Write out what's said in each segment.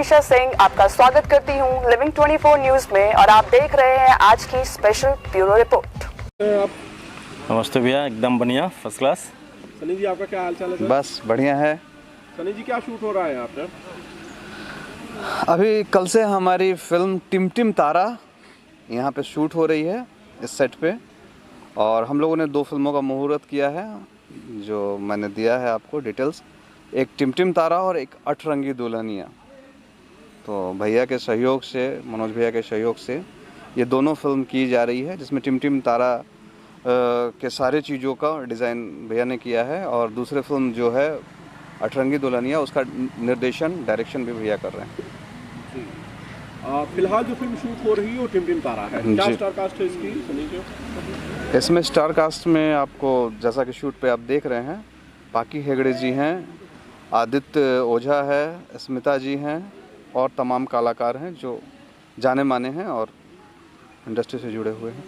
मनीषा सिंह आपका स्वागत करती हूं लिविंग 24 न्यूज में और आप देख रहे हैं आज की स्पेशल ब्यूरो रिपोर्ट। नमस्ते भैया, एकदम बढ़िया, फर्स्ट क्लास। सनी जी, आपका क्या हाल चाल है सर? बस बढ़िया है। सनी जी, क्या शूट हो रहा है यहाँ पर? अभी कल से हमारी फिल्म टिमटिम तारा यहाँ पे शूट हो रही है इस सेट पे, और हम लोगों ने 2 फिल्मों का मुहूर्त किया है जो मैंने दिया है आपको डिटेल्स। एक टिमटिम तारा और एक अठरंगी दुल्हनिया। तो भैया के सहयोग से, मनोज भैया के सहयोग से ये दोनों फिल्म की जा रही है, जिसमें टिमटिम तारा के सारे चीज़ों का डिज़ाइन भैया ने किया है, और दूसरे फिल्म जो है अठरंगी दुल्हनिया उसका निर्देशन डायरेक्शन भी भैया कर रहे हैं। फिलहाल जो फिल्म शूट हो रही है वो टिमटिम तारा है। क्या स्टार कास्ट है इसकी सनी जी? इसमें स्टार कास्ट में आपको जैसा कि शूट पे आप देख रहे हैं, पाकी हेगड़े जी हैं, आदित्य ओझा है, स्मिता जी हैं और तमाम कलाकार हैं जो जाने माने हैं और इंडस्ट्री से जुड़े हुए हैं।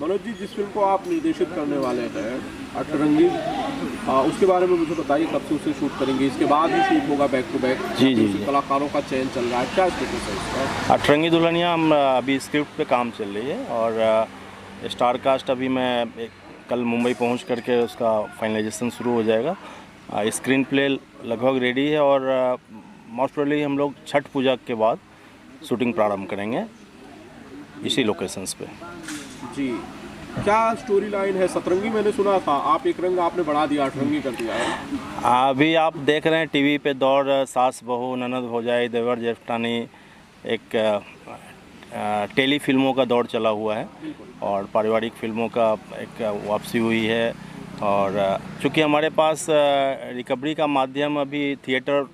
मनोज जी, जिस फिल्म को आप निर्देशित करने वाले हैं अठरंगी, उसके बारे में मुझे बताइए, कब से उसे शूट करेंगे? इसके बाद ही शूट होगा बैक टू बैक? जी। कलाकारों का चयन चल रहा है, क्या स्टेटस है इसका? अठरंगी दुल्हनिया हम अभी स्क्रिप्ट पे काम चल रही है और स्टार कास्ट अभी मैं कल मुंबई पहुंच करके उसका फाइनलाइजेशन शुरू हो जाएगा। स्क्रीन प्ले लगभग रेडी है और मोस्ट प्रोबेबली हम लोग छठ पूजा के बाद शूटिंग प्रारंभ करेंगे इसी लोकेशंस पे। जी, क्या स्टोरी लाइन है? सतरंगी मैंने सुना था, आप एक रंग आपने बढ़ा दिया, अठरंगी कर दिया है। अभी आप देख रहे हैं टीवी पे दौर सास बहू ननद भौजाई देवर जेठानी, एक टेली फिल्मों का दौर चला हुआ है और पारिवारिक फिल्मों का एक वापसी हुई है। और चूँकि हमारे पास रिकवरी का माध्यम अभी थिएटर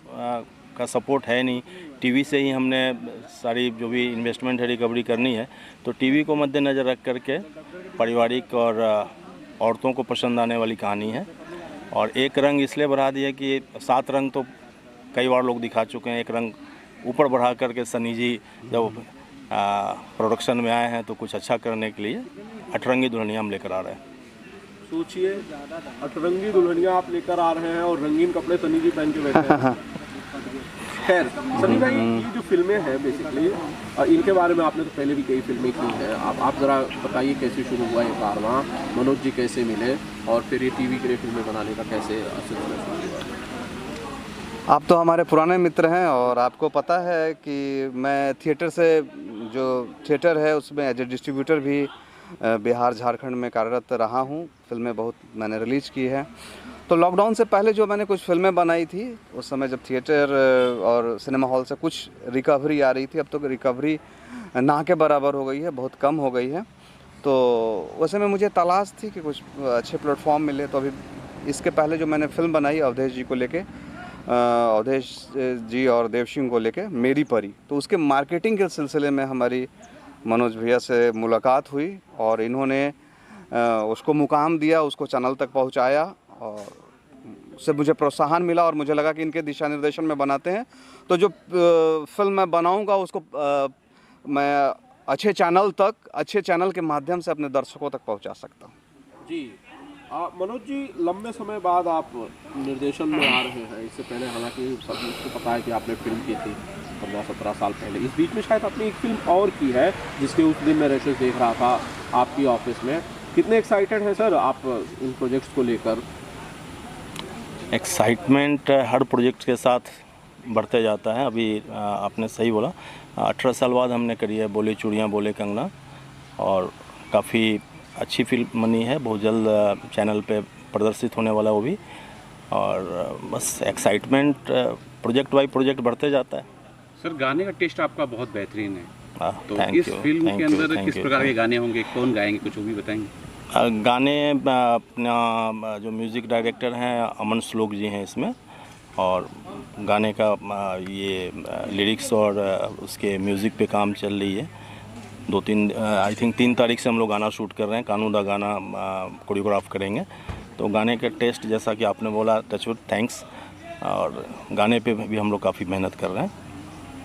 का सपोर्ट है नहीं, टीवी से ही हमने सारी जो भी इन्वेस्टमेंट है रिकवरी करनी है, तो टीवी को मद्देनज़र रख करके पारिवारिक और औरतों को पसंद आने वाली कहानी है। और एक रंग इसलिए बढ़ा दिया कि 7 रंग तो कई बार लोग दिखा चुके हैं, एक रंग ऊपर बढ़ा करके सनी जी जब प्रोडक्शन में आए हैं तो कुछ अच्छा करने के लिए अठरंगी दुल्हनिया हम लेकर आ रहे हैं। सोचिए, अठरंगी दुल्हनिया आप लेकर आ रहे हैं और रंगीन कपड़े सनी जी पहन के बैठे हैं। खैर सनी भाई, ये जो फिल्में हैं बेसिकली, इनके बारे में आपने तो पहले भी कई फिल्में की हैं, आप ज़रा बताइए कैसे शुरू हुआ ये कारवां, मनोज जी कैसे मिले और फिर ये टीवी के लिए फिल्में बनाने का कैसे सिलसिला शुरू हुआ? आप तो हमारे पुराने मित्र हैं और आपको पता है कि मैं थिएटर से, जो थिएटर है उसमें एज ए डिस्ट्रीब्यूटर भी बिहार झारखंड में कार्यरत रहा हूँ। फिल्में बहुत मैंने रिलीज़ की है। तो लॉकडाउन से पहले जो मैंने कुछ फिल्में बनाई थी, उस समय जब थिएटर और सिनेमा हॉल से कुछ रिकवरी आ रही थी, अब तो रिकवरी ना के बराबर हो गई है, बहुत कम हो गई है। तो वैसे में मुझे तलाश थी कि कुछ अच्छे प्लेटफॉर्म मिले। तो अभी इसके पहले जो मैंने फिल्म बनाई अवधेश जी को लेके, अवधेश जी और देव सिंह को लेके, मेरी परी, तो उसके मार्केटिंग के सिलसिले में हमारी मनोज भैया से मुलाकात हुई और इन्होंने उसको मुकाम दिया, उसको चैनल तक पहुंचाया और उससे मुझे प्रोत्साहन मिला और मुझे लगा कि इनके दिशा निर्देशन में बनाते हैं तो जो फिल्म मैं बनाऊंगा उसको मैं अच्छे चैनल तक, अच्छे चैनल के माध्यम से अपने दर्शकों तक पहुंचा सकता हूं। जी मनोज जी, लंबे समय बाद आप निर्देशन में आ रहे हैं। इससे पहले हालांकि सभी को पता है कि आपने फिल्म की थी 15-17 साल पहले। इस बीच में शायद आपने एक फिल्म और की है जिसके उस दिन मैं रेशेस देख रहा था आपकी ऑफिस में। कितने एक्साइटेड हैं सर आप इन प्रोजेक्ट्स को लेकर? एक्साइटमेंट हर प्रोजेक्ट के साथ बढ़ते जाता है। अभी आपने सही बोला, 18 साल बाद हमने करी है बोले चूड़ियाँ बोले कंगना, और काफ़ी अच्छी फिल्म बनी है, बहुत जल्द चैनल पे प्रदर्शित होने वाला वो भी। और बस एक्साइटमेंट प्रोजेक्ट बाई प्रोजेक्ट बढ़ते जाता है। सर, गाने का टेस्ट आपका बहुत बेहतरीन है, तो इस you, फिल्म के अंदर किस प्रकार के गाने होंगे, कौन गाएंगे, कुछ वो भी बताएंगे? गाने अपना जो म्यूज़िक डायरेक्टर हैं अमन श्लोक जी हैं इसमें, और गाने का ये लिरिक्स और उसके म्यूज़िक पे काम चल रही है। 2-3 आई थिंक 3 तारीख से हम लोग गाना शूट कर रहे हैं, कानू दा गाना कोरियोग्राफ करेंगे। तो गाने का टेस्ट जैसा कि आपने बोला, टचवुड, थैंक्स। और गाने पे भी हम लोग काफ़ी मेहनत कर रहे हैं।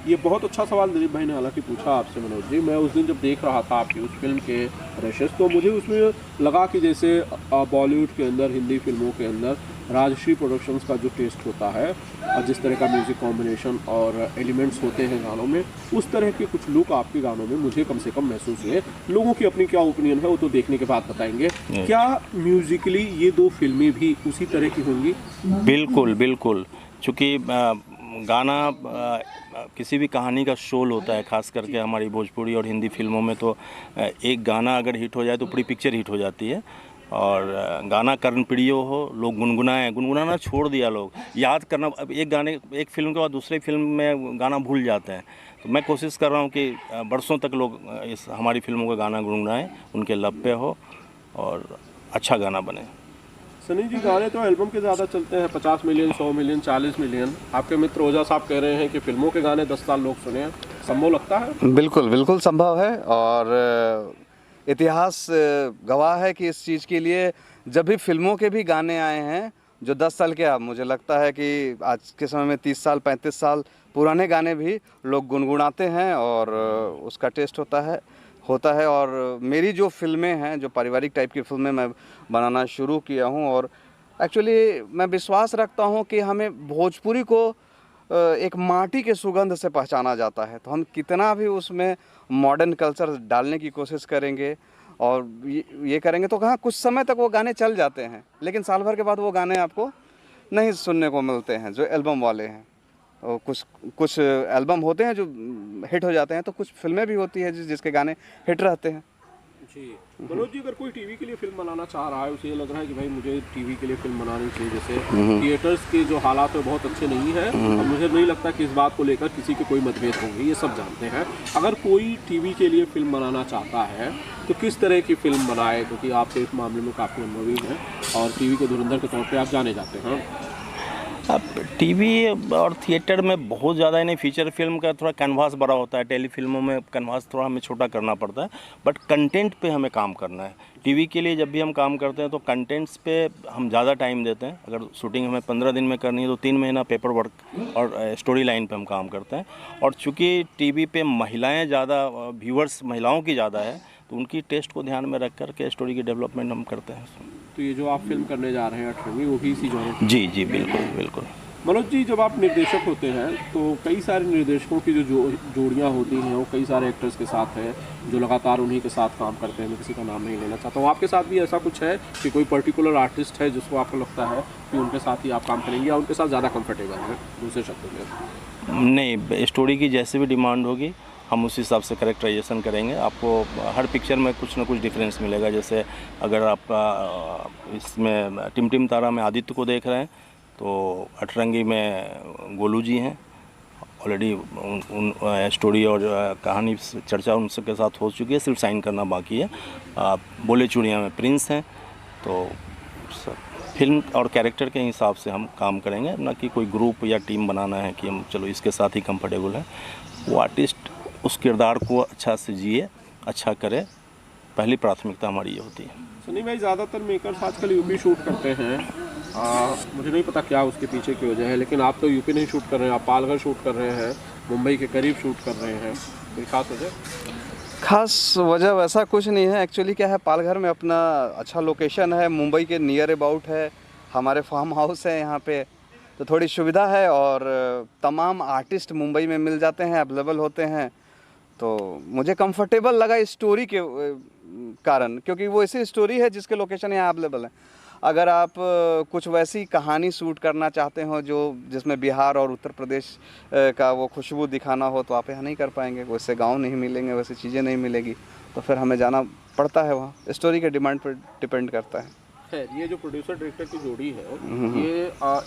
ये बहुत अच्छा सवाल दिलीप भाई ने हालांकि पूछा आपसे मनोज जी। मैं उस दिन जब देख रहा था आपकी उस फिल्म के रशेस, तो मुझे उसमें लगा कि जैसे बॉलीवुड के अंदर, हिंदी फिल्मों के अंदर राजश्री प्रोडक्शंस का जो टेस्ट होता है और जिस तरह का म्यूज़िक कॉम्बिनेशन और एलिमेंट्स होते हैं गानों में, उस तरह के कुछ लुक आपके गानों में मुझे कम से कम महसूस हुए। लोगों की अपनी क्या ओपिनियन है वो तो देखने के बाद बताएंगे। क्या म्यूज़िकली ये दो फिल्में भी उसी तरह की होंगी? बिल्कुल बिल्कुल, चूँकि गाना किसी भी कहानी का शोल होता है, खास करके हमारी भोजपुरी और हिंदी फिल्मों में तो एक गाना अगर हिट हो जाए तो पूरी पिक्चर हिट हो जाती है। और गाना कर्णप्रिय हो, लोग गुनगुनाना छोड़ दिया, लोग याद करना। अब एक फिल्म के बाद दूसरी फिल्म में गाना भूल जाते हैं। तो मैं कोशिश कर रहा हूँ कि बरसों तक लोग इस हमारी फिल्मों का गाना गुनगुनाएं, उनके लब पे हो और अच्छा गाना बने। सनी जी, गाने तो एल्बम के ज़्यादा चलते हैं, 50 मिलियन, 100 मिलियन, 40 मिलियन। आपके मित्र ओझा साहब कह रहे हैं कि फिल्मों के गाने 10 साल लोग सुने हैं। संभव लगता है? बिल्कुल बिल्कुल संभव है, और इतिहास गवाह है कि इस चीज़ के लिए जब भी फिल्मों के भी गाने आए हैं जो 10 साल के, अब मुझे लगता है कि आज के समय में 30 साल 35 साल पुराने गाने भी लोग गुनगुनाते हैं और उसका टेस्ट होता है। और मेरी जो फिल्में हैं, जो पारिवारिक टाइप की फिल्में मैं बनाना शुरू किया हूं, और एक्चुअली मैं विश्वास रखता हूं कि हमें भोजपुरी को एक माटी के सुगंध से पहचाना जाता है। तो हम कितना भी उसमें मॉडर्न कल्चर डालने की कोशिश करेंगे और ये करेंगे तो कहाँ कुछ समय तक वो गाने चल जाते हैं, लेकिन साल भर के बाद वो गाने आपको नहीं सुनने को मिलते हैं जो एल्बम वाले हैं। और कुछ एल्बम होते हैं जो हिट हो जाते हैं, तो कुछ फिल्में भी होती है जिसके गाने हिट रहते हैं। जी मनोज जी, अगर कोई टीवी के लिए फिल्म बनाना चाह रहा है, उसे ये लग रहा है कि भाई मुझे टीवी के लिए फिल्म बनानी चाहिए, जैसे थिएटर्स के जो हालात है बहुत अच्छे नहीं है, और मुझे नहीं लगता कि इस बात को लेकर किसी के कोई मतभेद होंगे, ये सब जानते हैं। अगर कोई टीवी के लिए फिल्म बनाना चाहता है तो किस तरह की फिल्म बनाए, क्योंकि आप इस मामले में काफ़ी अनुभवी हैं और टीवी के धुरंधर के तौर पर आप जाने जाते हैं। अब टीवी और थिएटर में बहुत ज़्यादा नहीं, फीचर फिल्म का थोड़ा कैनवास बड़ा होता है, टेली फिल्मों में कैनवास थोड़ा हमें छोटा करना पड़ता है, बट कंटेंट पे हमें काम करना है। टीवी के लिए जब भी हम काम करते हैं तो कंटेंट्स पे हम ज़्यादा टाइम देते हैं। अगर शूटिंग हमें 15 दिन में करनी है तो 3 महीना पेपर वर्क और स्टोरी लाइन पे हम काम करते हैं। और चूँकि टीवी पे महिलाएँ ज़्यादा, व्यूअर्स महिलाओं की ज़्यादा है, तो उनकी टेस्ट को ध्यान में रख कर के स्टोरी की डेवलपमेंट हम करते हैं। तो ये जो आप फिल्म करने जा रहे हैं 18वीं, वो भी इसी जॉनर? जी जी बिल्कुल बिल्कुल। मनोज जी, जब आप निर्देशक होते हैं तो कई सारे निर्देशकों की जो जोड़ियाँ होती हैं वो कई सारे एक्टर्स के साथ है जो लगातार उन्हीं के साथ काम करते हैं। मैं किसी का नाम नहीं लेना चाहता हूँ। आपके साथ भी ऐसा कुछ है कि कोई पर्टिकुलर आर्टिस्ट है जिसको आपको लगता है कि उनके साथ ही आप काम करेंगे या उनके साथ ज़्यादा कंफर्टेबल है? दूसरे शब्दों में नहीं, स्टोरी की जैसे भी डिमांड होगी हम उस हिसाब से कैरेक्टराइजेशन करेंगे। आपको हर पिक्चर में कुछ ना कुछ डिफरेंस मिलेगा। जैसे अगर आप इसमें टिम तारा में आदित्य को देख रहे हैं तो अठरंगी में गोलू जी हैं। ऑलरेडी उन स्टोरी और कहानी चर्चा उनके साथ हो चुकी है, सिर्फ साइन करना बाकी है। बोले चूड़ियाँ में प्रिंस हैं। तो फिल्म और कैरेक्टर के हिसाब से हम काम करेंगे, ना कि कोई ग्रुप या टीम बनाना है कि हम चलो इसके साथ ही कंफर्टेबल हैं। वो आर्टिस्ट उस किरदार को अच्छा से जिए, अच्छा करे, पहली प्राथमिकता हमारी ये होती है। सनी भाई, ज़्यादातर मेकर्स आजकल यूपी शूट करते हैं। मुझे नहीं पता क्या उसके पीछे की वजह है, लेकिन आप तो यूपी नहीं शूट कर रहे हैं, आप पालघर शूट कर रहे हैं, मुंबई के करीब शूट कर रहे हैं। कोई खास वजह? खास वजह वैसा कुछ नहीं है। एक्चुअली क्या है, पालघर में अपना अच्छा लोकेशन है, मुंबई के नियर अबाउट है, हमारे फार्म हाउस है यहाँ पे, तो थोड़ी सुविधा है और तमाम आर्टिस्ट मुंबई में मिल जाते हैं, अवेलेबल होते हैं। तो मुझे कंफर्टेबल लगा इस स्टोरी के कारण, क्योंकि वो ऐसी स्टोरी है जिसके लोकेशन यहाँ अवेलेबल है। अगर आप कुछ वैसी कहानी शूट करना चाहते हो जिसमें बिहार और उत्तर प्रदेश का वो खुशबू दिखाना हो, तो आप यहाँ नहीं कर पाएंगे। वैसे गांव नहीं मिलेंगे, वैसे चीज़ें नहीं मिलेगी, तो फिर हमें जाना पड़ता है वहाँ। स्टोरी के डिमांड पर डिपेंड करता है। खैर, ये जो प्रोड्यूसर डायरेक्टर की जोड़ी है,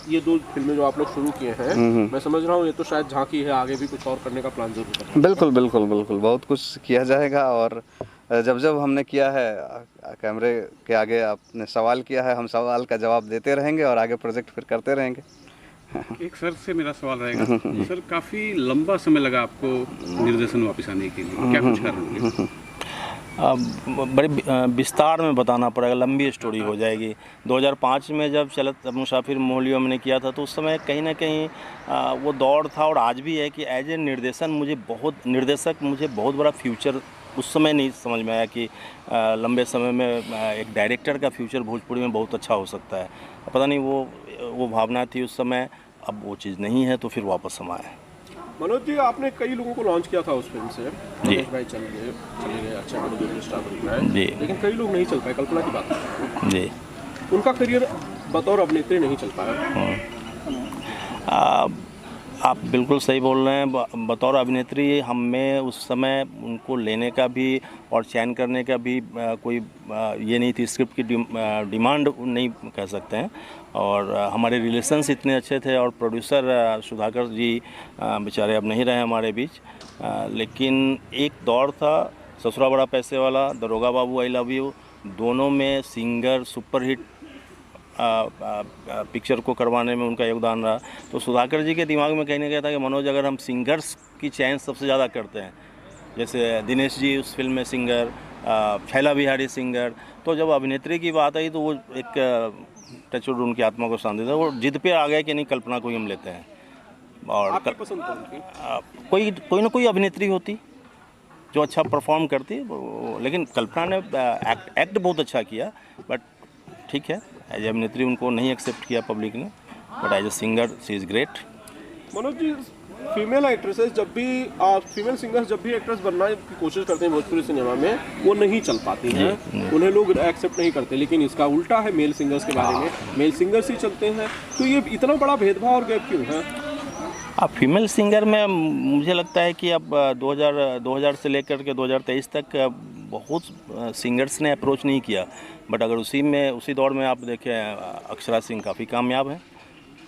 ये 2 फिल्में जो आप लोग शुरू किए हैं, मैं समझ रहा हूँ ये तो शायद झांकी है, आगे भी कुछ और करने का प्लान जरूर है। बिल्कुल बिल्कुल बिल्कुल, बहुत कुछ किया जाएगा। और जब हमने किया है, कैमरे के आगे आपने सवाल किया है, हम सवाल का जवाब देते रहेंगे और आगे प्रोजेक्ट फिर करते रहेंगे। एक सर से मेरा सवाल रहेगा। सर, काफ़ी लंबा समय लगा आपको निर्देशन वापस आने के लिए, क्या कुछ कारण है? बड़े विस्तार में बताना पड़ेगा, लंबी स्टोरी हो जाएगी। 2005 में जब चलत मुसाफिर मोहलियो मैंने किया था तो उस समय कहीं ना कहीं वो दौर था, और आज भी है कि एज ए निर्देशक मुझे बहुत बड़ा फ्यूचर उस समय नहीं समझ में आया कि लंबे समय में एक डायरेक्टर का फ्यूचर भोजपुरी में बहुत अच्छा हो सकता है। पता नहीं वो भावना थी उस समय, अब वो चीज़ नहीं है तो फिर वापस हम आए। मनोज जी, आपने कई लोगों को लॉन्च किया था उस फिल्म से। जी। मनोज भाई चले गए, अच्छा बॉलीवुड स्टार बन रहा है। जी। लेकिन कई लोग नहीं चल पाए, कल्पना की बात है। जी। उनका करियर बतौर अभिनेत्री नहीं चल पाया। आप बिल्कुल सही बोल रहे हैं। बतौर अभिनेत्री हमें उस समय उनको लेने का भी और चयन करने का भी कोई ये नहीं थी, स्क्रिप्ट की डिमांड नहीं कह सकते हैं। और हमारे रिलेशंस इतने अच्छे थे, और प्रोड्यूसर सुधाकर जी बेचारे अब नहीं रहे हमारे बीच। लेकिन एक दौर था, ससुरा बड़ा पैसे वाला, दरोगा बाबू, आई लव यू, दोनों में सिंगर सुपरहिट पिक्चर को करवाने में उनका योगदान रहा। तो सुधाकर जी के दिमाग में कहने गया था कि मनोज, अगर हम सिंगर्स की चयन सबसे ज़्यादा करते हैं, जैसे दिनेश जी उस फिल्म में सिंगर, छैला बिहारी सिंगर, तो जब अभिनेत्री की बात आई तो वो एक टचवुड उनकी आत्मा को शांति था, वो जिद पे आ गए कि नहीं, कल्पना को ही हम लेते हैं। और आपकी पसंद कौन थी? कोई ना कोई अभिनेत्री होती जो अच्छा परफॉर्म करती, लेकिन कल्पना ने एक्ट बहुत अच्छा किया, बट ठीक है, एज अभिनेत्री उनको नहीं एक्सेप्ट किया पब्लिक ने, but as a singer she is great. Manoj ji, female actresses जब भी फीमेल सिंगर्स जब भी एक्ट्रेस बनना की कोशिश करते हैं भोजपुरी सिनेमा में, वो नहीं चल पाती हैं, उन्हें लोग एक्सेप्ट नहीं करते। लेकिन इसका उल्टा है मेल सिंगर्स के बारे में, मेल सिंगर्स ही चलते हैं। तो ये इतना बड़ा भेदभाव और गैप क्यों है? फीमेल सिंगर में मुझे लगता है कि अब 2000 से लेकर के 2023 तक बहुत सिंगर्स ने अप्रोच नहीं किया, बट अगर उसी दौर में आप देखें, अक्षरा सिंह काफ़ी कामयाब हैं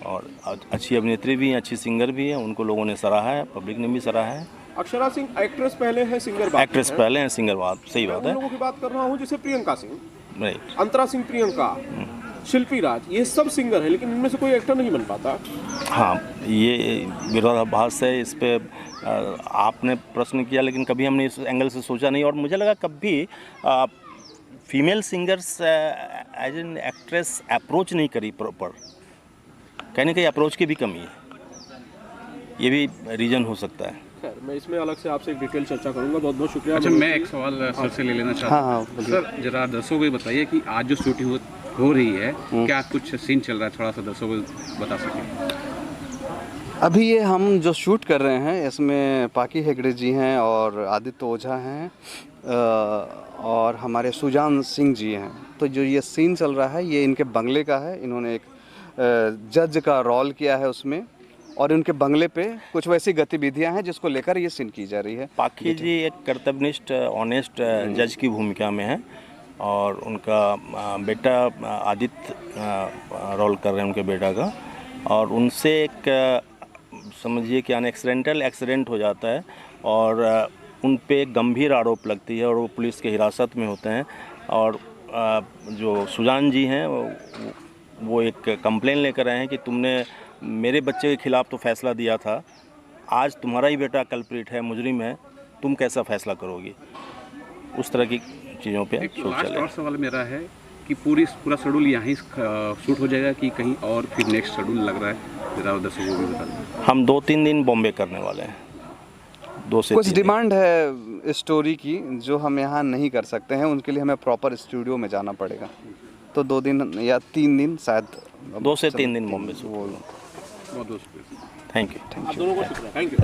और अच्छी अभिनेत्री भी हैं, अच्छी सिंगर भी हैं, उनको लोगों ने सराहा है, पब्लिक ने भी सराहा है। अक्षरा सिंह एक्ट्रेस पहले है, सिंगर बाद एक्ट्रेस पहले हैं, सिंगर बाद, सही बात है। लोगों की बात कर रहा हूँ, जैसे प्रियंका सिंह, राइट, अंतरा सिंह प्रियंका, शिल्पी राज, ये सब सिंगर है, लेकिन इनमें से कोई एक्टर नहीं बन पाता। हाँ, ये विरोधाभास है। इस पे आपने प्रश्न किया, लेकिन कभी हमने इस एंगल से सोचा नहीं, और मुझे लगा कभी female singers as an actress approach नहीं करी प्रॉपर, कहीं ना कहीं अप्रोच की भी कमी है, ये भी रीज़न हो सकता है। खैर, मैं इसमें अलग से आपसे एक डिटेल चर्चा करूंगा। बहुत बहुत शुक्रिया। अच्छा, मैं एक सवाल सर से ले लेना चाहता हूँ। सर, जरा दर्शकों को बताइए कि आज जो शूटिंग हो रही है, क्या कुछ सीन चल रहा है, थोड़ा सा दर्शकों को बता सकें। अभी ये हम जो शूट कर रहे हैं, इसमें पाकी हेगड़े जी हैं और आदित्य ओझा हैं और हमारे सुजान सिंह जी हैं। तो जो ये सीन चल रहा है, ये इनके बंगले का है। इन्होंने एक जज का रोल किया है उसमें, और उनके बंगले पे कुछ वैसी गतिविधियां हैं जिसको लेकर ये सीन की जा रही है। पाकी जी एक कर्तव्यनिष्ठ, ऑनेस्ट जज की भूमिका में है, और उनका बेटा आदित्य रोल कर रहे हैं उनके बेटा का, और उनसे एक समझिए कि अनएक्सीडेंटल एक्सीडेंट हो जाता है, और उन पे गंभीर आरोप लगती है, और वो पुलिस के हिरासत में होते हैं। और जो सुजान जी हैं वो एक कंप्लेन लेकर आए हैं कि तुमने मेरे बच्चे के खिलाफ तो फैसला दिया था, आज तुम्हारा ही बेटा कल्प्रिट है, मुजरिम है, तुम कैसा फैसला करोगे। उस तरह की चीज़ों पे शूट चल रहा है। सवाल मेरा है कि पूरा शेड्यूल यहाँ ही शूट हो जाएगा कि कहीं और फिर नेक्स्ट शेड्यूल लग रहा है, जरा दर्शकों को भी बता दें। हम 2-3 दिन बॉम्बे करने वाले हैं, 2 से 3 कुछ डिमांड है स्टोरी की जो हम यहाँ नहीं कर सकते हैं, उनके लिए हमें प्रॉपर स्टूडियो में जाना पड़ेगा। तो 2 दिन या 3 दिन, शायद 2 से 3 दिन बॉम्बे से। बहुत बहुत शुक्रिया। Thank you. आप दोनों को शुक्रिया। Thank you.